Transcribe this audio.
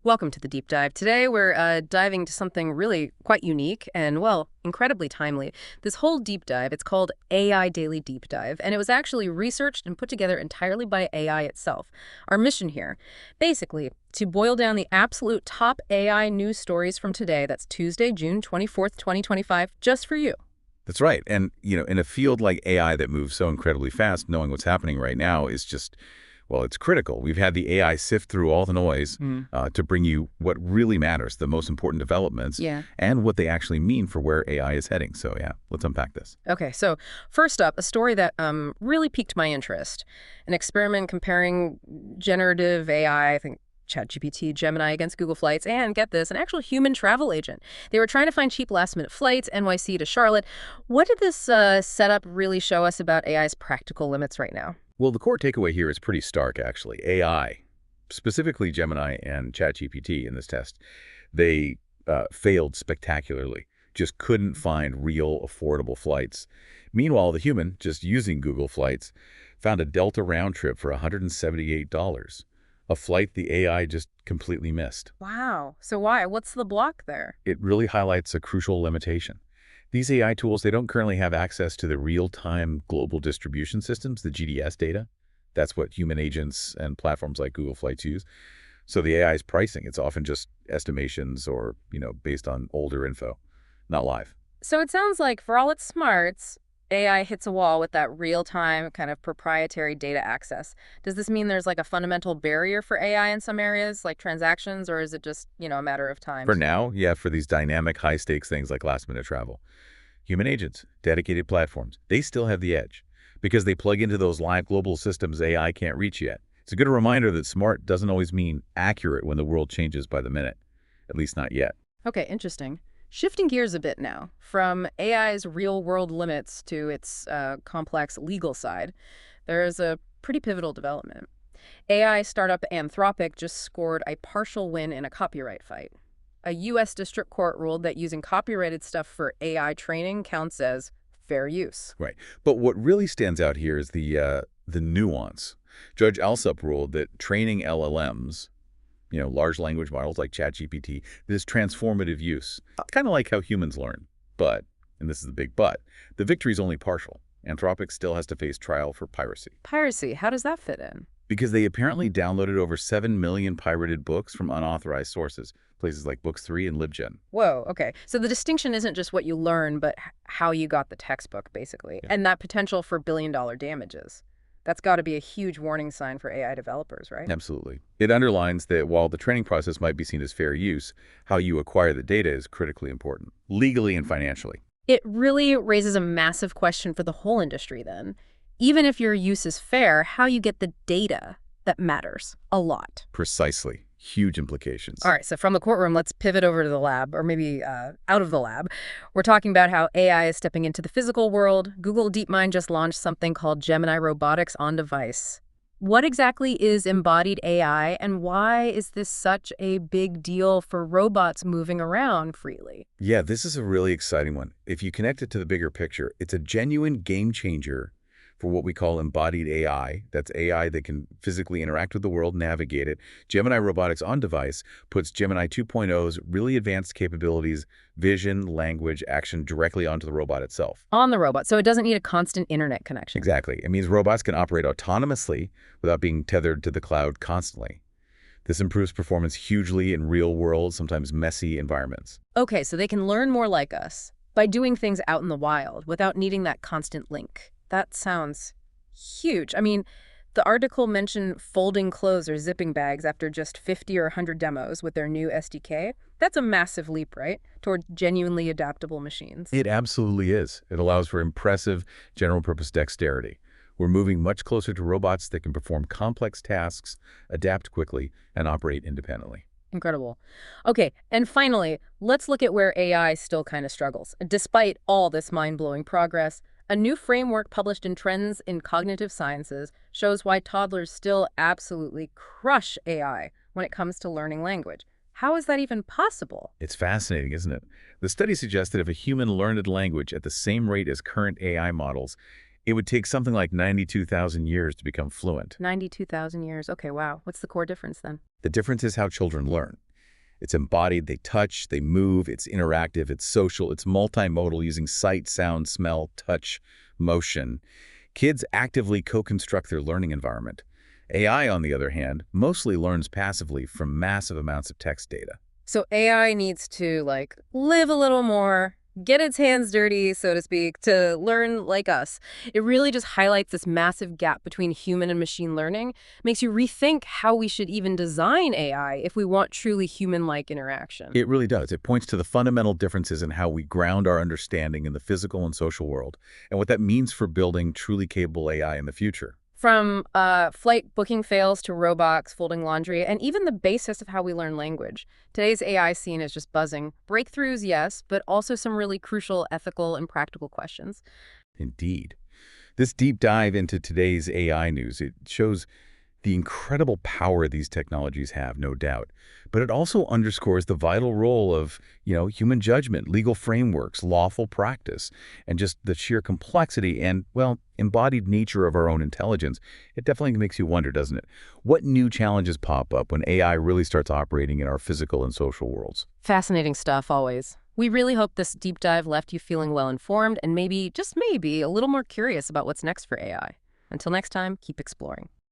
Welcome to the deep dive. Today we're diving into something really quite unique and, well, incredibly timely. This whole deep dive, it's called AI Daily Deep Dive, and it was actually researched and put together entirely by AI itself. Our mission here, basically, to boil down the absolute top AI news stories from today, that's Tuesday, June 24th, 2025, just for you. That's right. And, in a field like AI that moves so incredibly fast, knowing what's happening right now is just, well, it's critical. We've had the AI sift through all the noise to bring you what really matters, the most important developments, Yeah. and what they actually mean for where AI is heading. So, yeah, let's unpack this. Okay, so first up, a story that really piqued my interest. An experiment comparing generative AI, I think ChatGPT, Gemini against Google Flights, and get this, an actual human travel agent. They were trying to find cheap last-minute flights, NYC to Charlotte. What did this setup really show us about AI's practical limits right now? Well, the core takeaway here is pretty stark, actually. AI, specifically Gemini and ChatGPT in this test, they failed spectacularly, just couldn't find real affordable flights. Meanwhile, the human, just using Google Flights, found a Delta round trip for $178, a flight the AI just completely missed. Wow. So why? What's the block there? It really highlights a crucial limitation. These AI tools, they don't currently have access to the real-time global distribution systems, the GDS data. That's what human agents and platforms like Google Flights use. So the AI's pricing, it's often just estimations or, based on older info, not live. So it sounds like for all its smarts, AI hits a wall with that real-time kind of proprietary data access. Does this mean there's like a fundamental barrier for AI in some areas, like transactions, or is it just, a matter of time? For now, yeah, for these dynamic high-stakes things like last-minute travel. Human agents, dedicated platforms, they still have the edge because they plug into those live global systems AI can't reach yet. It's a good reminder that smart doesn't always mean accurate when the world changes by the minute, at least not yet. Okay, interesting. Shifting gears a bit now, from AI's real-world limits to its complex legal side, there's a pretty pivotal development. AI startup Anthropic just scored a partial win in a copyright fight. A U.S. district court ruled that using copyrighted stuff for AI training counts as fair use. Right. But what really stands out here is the nuance. Judge Alsup ruled that training LLMs, large language models like ChatGPT, this transformative use, kind of like how humans learn. But, and this is the big but, the victory is only partial. Anthropic still has to face trial for piracy. Piracy, how does that fit in? Because they apparently downloaded over 7 million pirated books from unauthorized sources, places like Books3 and LibGen. Whoa, okay. So the distinction isn't just what you learn, but how you got the textbook, basically. Yeah. And that potential for billion-dollar damages. That's got to be a huge warning sign for AI developers, right? Absolutely. It underlines that while the training process might be seen as fair use, how you acquire the data is critically important, legally and financially. It really raises a massive question for the whole industry, then. Even if your use is fair, how you get the data that matters a lot. Precisely. Huge implications. All right, so from the courtroom, let's pivot over to the lab, or maybe out of the lab. We're talking about how AI is stepping into the physical world. Google DeepMind just launched something called Gemini Robotics on Device. What exactly is embodied AI, and why is this such a big deal for robots moving around freely? Yeah, this is a really exciting one. If you connect it to the bigger picture, it's a genuine game changer for what we call embodied AI. That's AI that can physically interact with the world, navigate it. Gemini Robotics on Device puts Gemini 2.0's really advanced capabilities, vision, language, action directly onto the robot itself. On the robot, so it doesn't need a constant internet connection. Exactly. It means robots can operate autonomously without being tethered to the cloud constantly. This improves performance hugely in real-world, sometimes messy environments. Okay, so they can learn more like us by doing things out in the wild without needing that constant link. That sounds huge. I mean, the article mentioned folding clothes or zipping bags after just 50 or 100 demos with their new SDK. That's a massive leap, right, toward genuinely adaptable machines. It absolutely is. It allows for impressive general-purpose dexterity. We're moving much closer to robots that can perform complex tasks, adapt quickly, and operate independently. Incredible. Okay, and finally, let's look at where AI still kind of struggles. Despite all this mind-blowing progress, a new framework published in Trends in Cognitive Sciences shows why toddlers still absolutely crush AI when it comes to learning language. How is that even possible? It's fascinating, isn't it? The study suggests that if a human learned a language at the same rate as current AI models, it would take something like 92,000 years to become fluent. 92,000 years. Okay, wow. What's the core difference then? The difference is how children learn. It's embodied, they touch, they move, it's interactive, it's social, it's multimodal using sight, sound, smell, touch, motion. Kids actively co-construct their learning environment. AI, on the other hand, mostly learns passively from massive amounts of text data. So AI needs to, like, live a little more, get its hands dirty, so to speak, to learn like us. It really just highlights this massive gap between human and machine learning, makes you rethink how we should even design AI if we want truly human-like interaction. It really does. It points to the fundamental differences in how we ground our understanding in the physical and social world, and what that means for building truly capable AI in the future. From flight booking fails to robots folding laundry, and even the basis of how we learn language. Today's AI scene is just buzzing. Breakthroughs, yes, but also some really crucial ethical and practical questions. Indeed. This deep dive into today's AI news, it shows the incredible power these technologies have, no doubt. But it also underscores the vital role of, human judgment, legal frameworks, lawful practice, and just the sheer complexity and, well, embodied nature of our own intelligence. It definitely makes you wonder, doesn't it? What new challenges pop up when AI really starts operating in our physical and social worlds? Fascinating stuff, always. We really hope this deep dive left you feeling well-informed and maybe, just maybe, a little more curious about what's next for AI. Until next time, keep exploring.